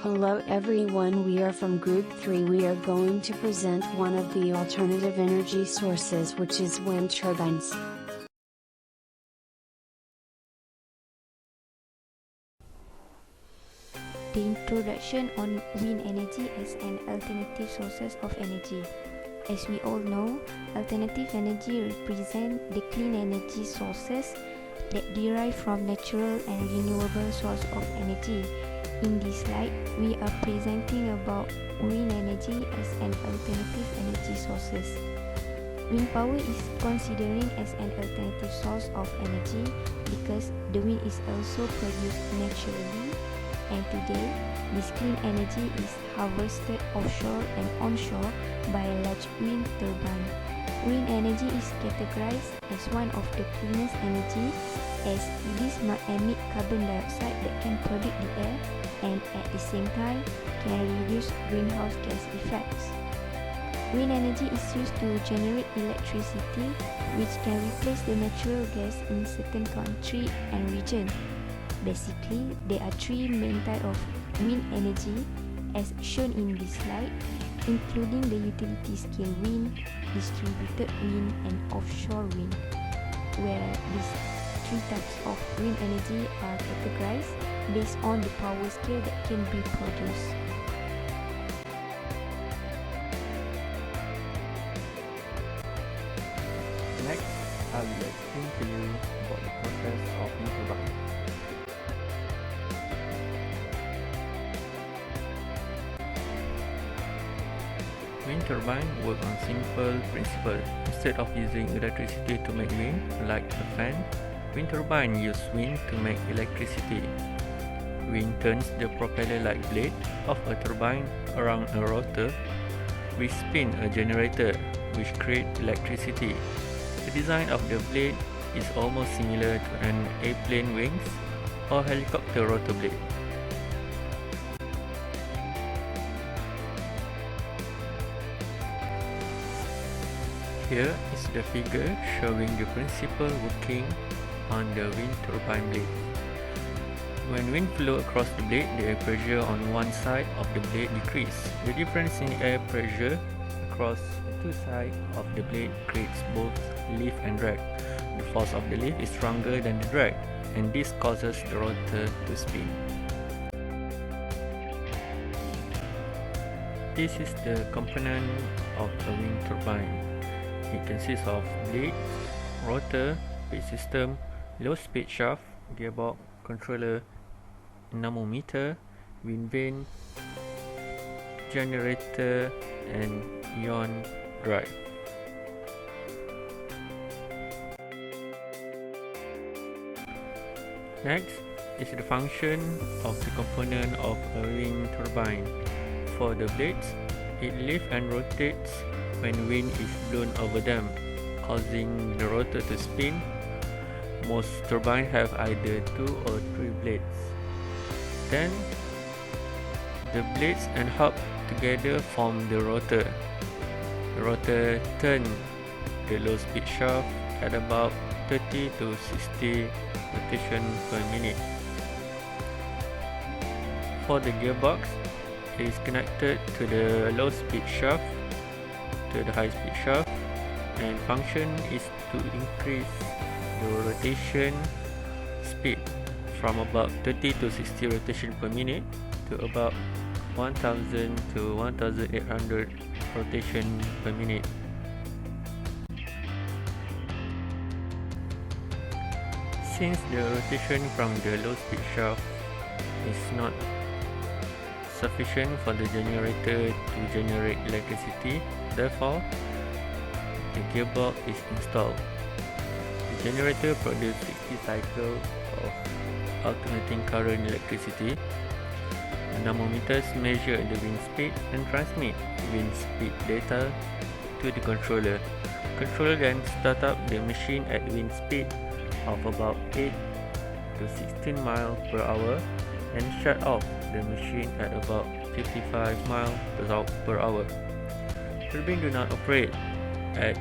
Hello everyone, we are from Group 3. We are going to present one of the alternative energy sources, which is wind turbines. The introduction on wind energy as an alternative sources of energy. As we all know, alternative energy represent the clean energy sources that derive from natural and renewable source of energy. In this slide, we are presenting about wind energy as an alternative energy sources. Wind power is considering as an alternative source of energy because the wind is also produced naturally, and today this clean energy is harvested offshore and onshore by a large wind turbine. Wind energy is categorized as one of the cleanest energy as it does not emit carbon dioxide that can pollute the air and at the same time can reduce greenhouse gas effects. Wind energy is used to generate electricity, which can replace the natural gas in certain country and region. Basically, there are three main types of wind energy as shown in this slide, including the utility scale wind, distributed wind and offshore wind, where these three types of wind energy are categorized based on the power scale that can be produced. Next, I will explain to you about the process of wind turbine. Wind turbine work on simple principle. Instead of using electricity to make wind, like a fan, wind turbine use wind to make electricity. Wind turns the propeller-like blade of a turbine around a rotor, which spin a generator, which creates electricity. The design of the blade is almost similar to an airplane wings or helicopter rotor blade. Here is the figure showing the principle working on the wind turbine blade. When wind flows across the blade, the air pressure on one side of the blade decreases. The difference in air pressure across the two sides of the blade creates both lift and drag. The force of the lift is stronger than the drag, and this causes the rotor to spin. This is the component of a wind turbine. It consists of blade, rotor, speed system, low speed shaft, gearbox, controller, anemometer, wind vane, generator, and ion drive. Next is the function of the component of a wind turbine. For the blades, it lifts and rotates when wind is blown over them, causing the rotor to spin. Most turbines have either 2 or 3 blades. Then, the blades and hub together form the rotor. The rotor turns the low speed shaft at about 30 to 60 rotations per minute. For the gearbox, it is connected to the low speed shaft to the high speed shaft, and function is to increase the rotation speed from about 30 to 60 rotation per minute to about 1000 to 1800 rotation per minute. Since the rotation from the low speed shaft is not sufficient for the generator to generate electricity, therefore the gearbox is installed. The generator produces 60 cycles of alternating current electricity. Anemometers measure the wind speed and transmit wind speed data to the controller. Controller then start up the machine at wind speed of about 8 to 16 miles per hour and shut off the machine at about 55 miles per hour. Turbines do not operate at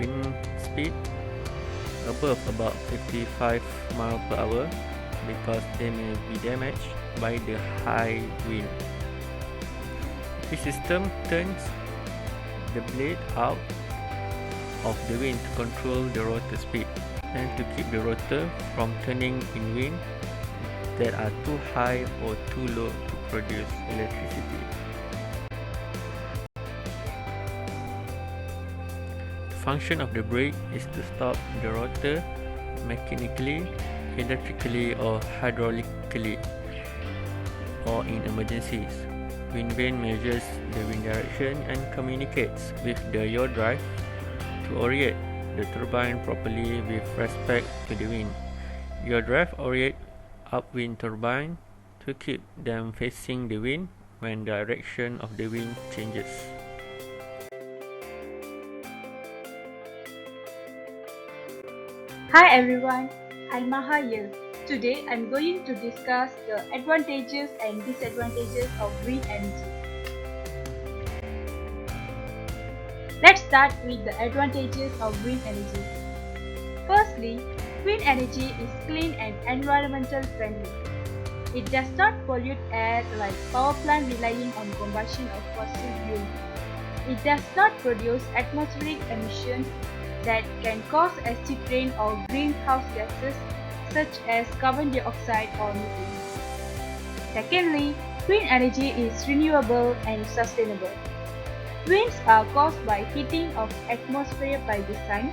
wind speed above about 55 miles per hour because they may be damaged by the high wind. This system turns the blade out of the wind to control the rotor speed and to keep the rotor from turning in wind that are too high or too low to produce electricity. The function of the brake is to stop the rotor mechanically, electrically or hydraulically, or in emergencies. Wind vane measures the wind direction and communicates with the yaw drive to orient the turbine properly with respect to the wind. Yaw drive orients upwind turbine to keep them facing the wind when the direction of the wind changes. Hi everyone, I'm Maha here. Today I'm going to discuss the advantages and disadvantages of wind energy. Let's start with the advantages of wind energy. Firstly, wind energy is clean and environmental friendly. It does not pollute air like power plant relying on combustion of fossil fuel. It does not produce atmospheric emissions that can cause acid rain or greenhouse gases such as carbon dioxide or methane. Secondly, wind energy is renewable and sustainable. Winds are caused by heating of atmosphere by the sun,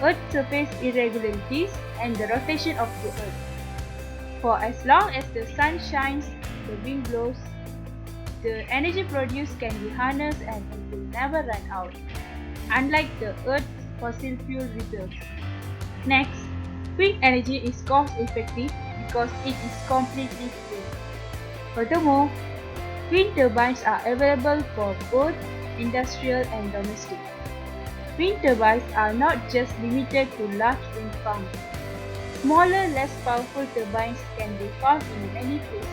Earth surface irregularities, and the rotation of the Earth. For as long as the sun shines, the wind blows, the energy produced can be harnessed and it will never run out, unlike the Earth's fossil fuel reserves. Next, wind energy is cost effective because it is completely free. Furthermore, wind turbines are available for both industrial and domestic. Wind turbines are not just limited to large wind farms. Smaller, less powerful turbines can be found in many places.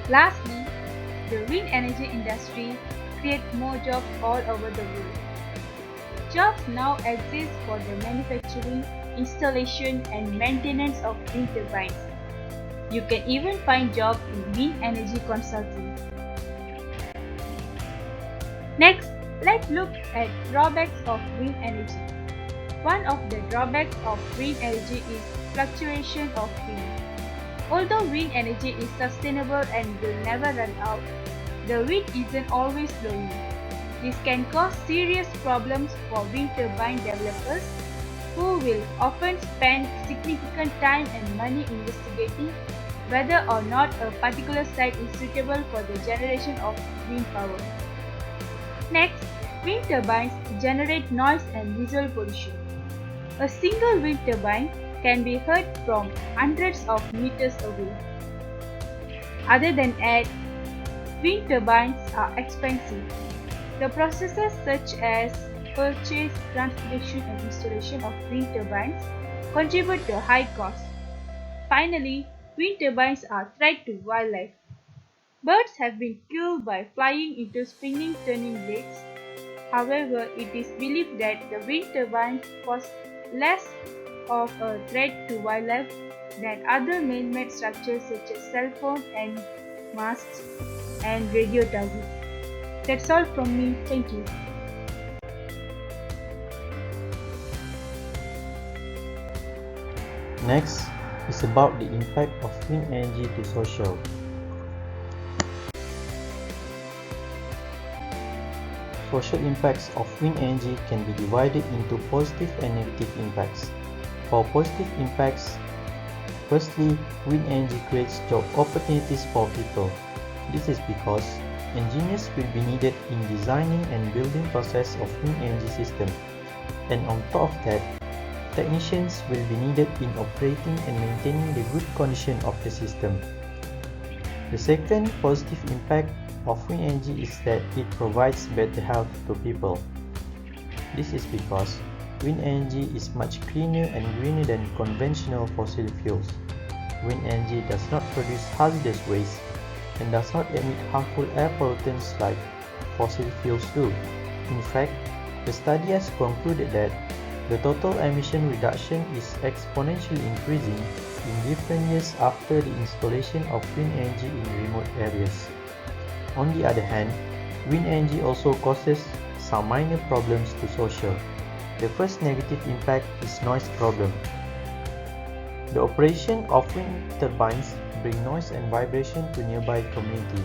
Lastly, the wind energy industry creates more jobs all over the world. Jobs now exist for the manufacturing, installation and maintenance of wind turbines. You can even find jobs in wind energy consulting. Next, let's look at drawbacks of wind energy. One of the drawbacks of wind energy is fluctuation of wind. Although wind energy is sustainable and will never run out, the wind isn't always blowing. This can cause serious problems for wind turbine developers who will often spend significant time and money investigating whether or not a particular site is suitable for the generation of wind power. Next, wind turbines generate noise and visual pollution. A single wind turbine can be heard from hundreds of meters away. Other than that, wind turbines are expensive. The processes such as purchase, transportation and installation of wind turbines contribute to high costs. Finally, wind turbines are a threat to wildlife. Birds have been killed by flying into spinning turning blades. However, it is believed that the wind turbines pose less of a threat to wildlife than other man-made structures such as cell phone and masts and radio towers. That's all from me. Thank you. Next is about the impact of wind energy to social. Social impacts of wind energy can be divided into positive and negative impacts. For positive impacts, firstly, wind energy creates job opportunities for people. This is because engineers will be needed in designing and building process of wind energy system, and on top of that, technicians will be needed in operating and maintaining the good condition of the system. The second positive impact of wind energy is that it provides better health to people. This is because wind energy is much cleaner and greener than conventional fossil fuels. Wind energy does not produce hazardous waste and does not emit harmful air pollutants like fossil fuels do. In fact, the study has concluded that the total emission reduction is exponentially increasing in different years after the installation of wind energy in remote areas. On the other hand, wind energy also causes some minor problems to social. The first negative impact is noise problem. The operation of wind turbines bring noise and vibration to nearby community.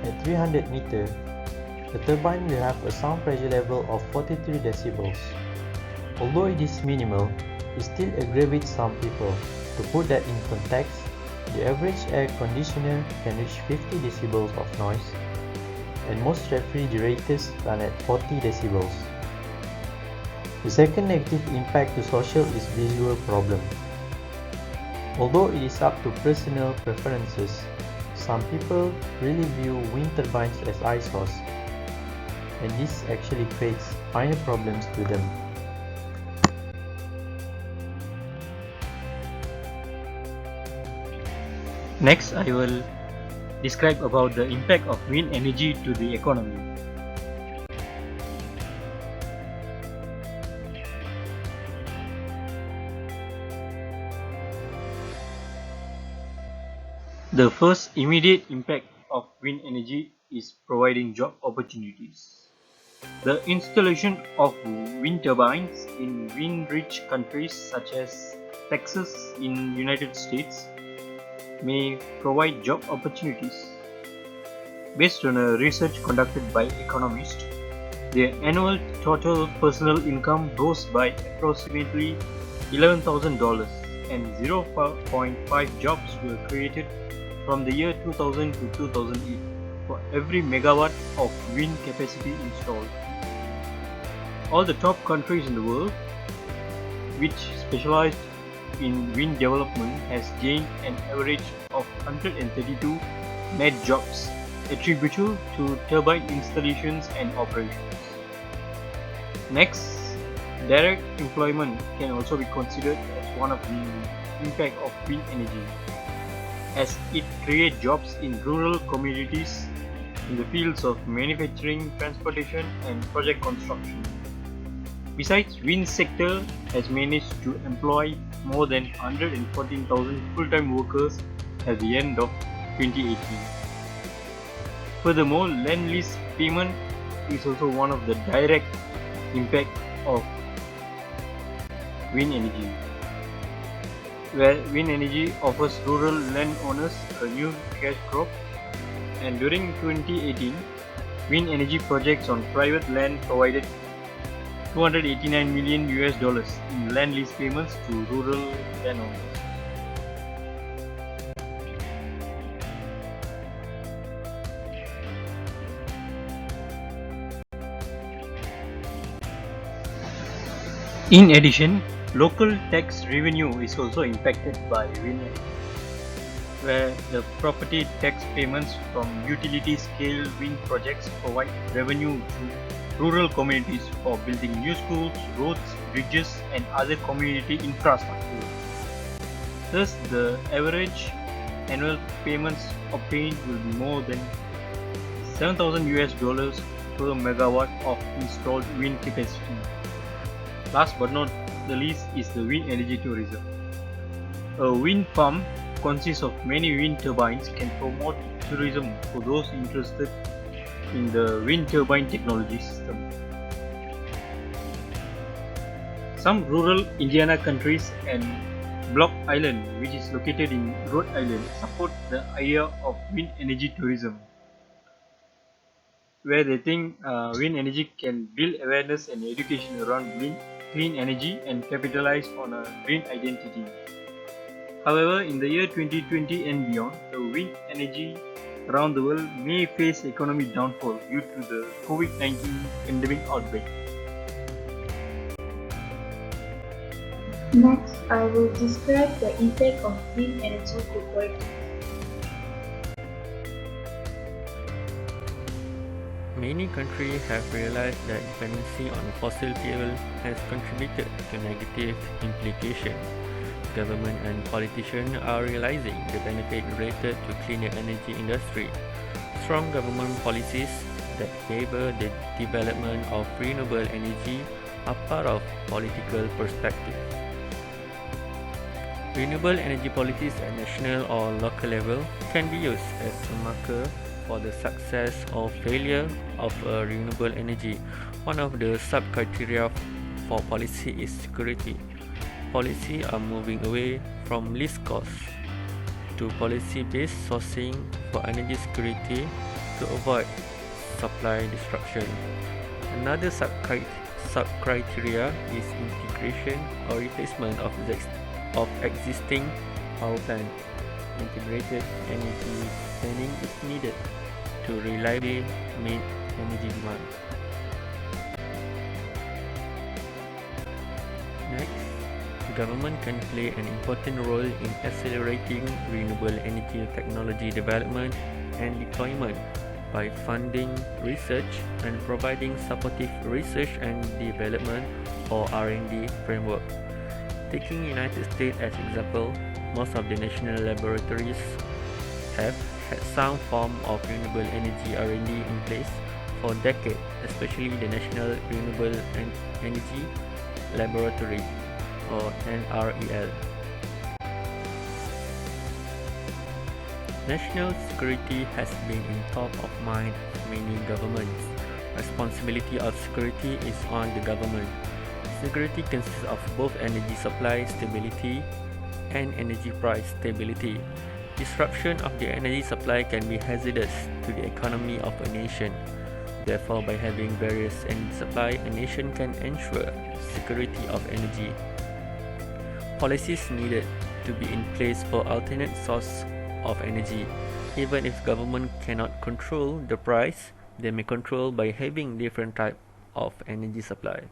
At 300 meter, the turbine will have a sound pressure level of 43 decibels. Although it is minimal, it still aggravates some people. To put that in context, the average air conditioner can reach 50 decibels of noise, and most refrigerators run at 40 decibels. The second negative impact to social is visual problem. Although it is up to personal preferences, some people really view wind turbines as eyesores, and this actually creates minor problems to them. Next, I will describe about the impact of wind energy to the economy. The first immediate impact of wind energy is providing job opportunities. The installation of wind turbines in wind-rich countries such as Texas in United States may provide job opportunities. Based on a research conducted by economists, their annual total personal income rose by approximately $11,000 and 0.5 jobs were created from the year 2000 to 2008 for every megawatt of wind capacity installed. All the top countries in the world which specialized in wind development has gained an average of 132 net jobs attributable to turbine installations and operations. Next, direct employment can also be considered as one of the impact of wind energy, as it creates jobs in rural communities in the fields of manufacturing, transportation, and project construction. Besides, wind sector has managed to employ more than 114,000 full-time workers at the end of 2018. Furthermore, land lease payment is also one of the direct impact of wind energy, where wind energy offers rural landowners a new cash crop, and during 2018, wind energy projects on private land provided $289 million in land lease payments to rural landowners. In addition, local tax revenue is also impacted by wind energy, where the property tax payments from utility scale wind projects provide revenue to rural communities for building new schools, roads, bridges, and other community infrastructure. Thus, the average annual payments obtained will be more than $7,000 per megawatt of installed wind capacity. Last but not the least is the wind energy tourism. A wind farm consists of many wind turbines can promote tourism for those interested in the wind turbine technology system. Some rural Indiana countries and Block Island, which is located in Rhode Island, support the idea of wind energy tourism, where they think wind energy can build awareness and education around clean energy and capitalize on a green identity. However, in the year 2020 and beyond, the wind energy around the world may face economic downfall due to the COVID-19 pandemic outbreak. Next, I will describe the impact of wind energy to politics. Many countries have realized that dependency on fossil fuel has contributed to negative implications. Government and politicians are realizing the benefit related to cleaner energy industry. Strong government policies that favor the development of renewable energy are part of political perspective. Renewable energy policies at national or local level can be used as a marker for the success or failure of a renewable energy. One of the sub-criteria for policy is security. Policy are moving away from least cost to policy-based sourcing for energy security to avoid supply disruption. Another sub-criteria is integration or replacement of existing power plant. Integrated energy planning is needed to reliably meet energy demand. Next, the government can play an important role in accelerating renewable energy technology development and deployment by funding research and providing supportive research and development or R&D framework. Taking United States as example, most of the national laboratories have had some form of renewable energy R&D in place for decades, especially the National Renewable Energy Laboratory or NREL. National security has been in top of mind of many governments. Responsibility of security is on the government. Security consists of both energy supply stability and energy price stability. Disruption of the energy supply can be hazardous to the economy of a nation. Therefore, by having various energy supply, a nation can ensure security of energy. Policies needed to be in place for alternate source of energy. Even if government cannot control the price, they may control by having different type of energy supply.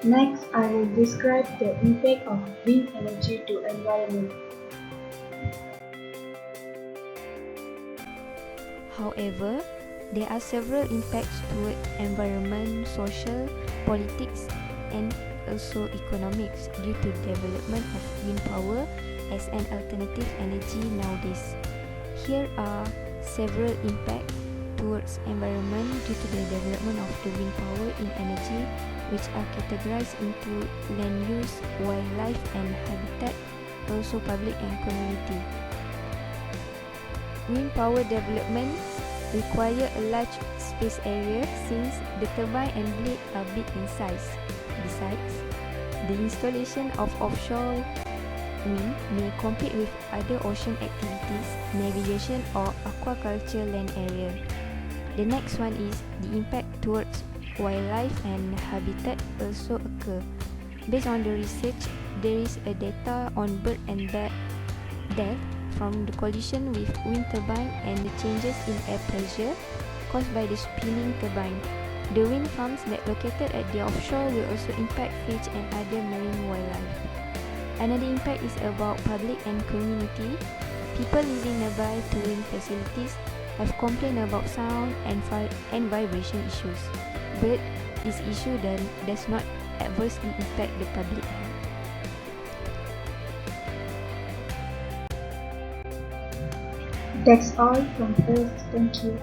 Next, I will describe the impact of wind energy to environment. However, there are several impacts toward environment, social, politics, and also economics due to development of wind power as an alternative energy nowadays. Here are several impacts towards environment due to the development of the wind power in energy, which are categorized into land use, wildlife and habitat, also public and community. Wind power development require a large space area since the turbine and blade are big in size. Besides, the installation of offshore wind may compete with other ocean activities, navigation or aquaculture land area. The next one is the impact towards wildlife and habitat also occur. Based on the research, there is a data on bird and bat death from the collision with wind turbine and the changes in air pressure caused by the spinning turbine. The wind farms that located at the offshore will also impact fish and other marine wildlife. Another impact is about public and community. People living nearby to wind facilities have complained about sound and vibration issues, but this issue does not adversely impact the public health. That's all from us. Thank you.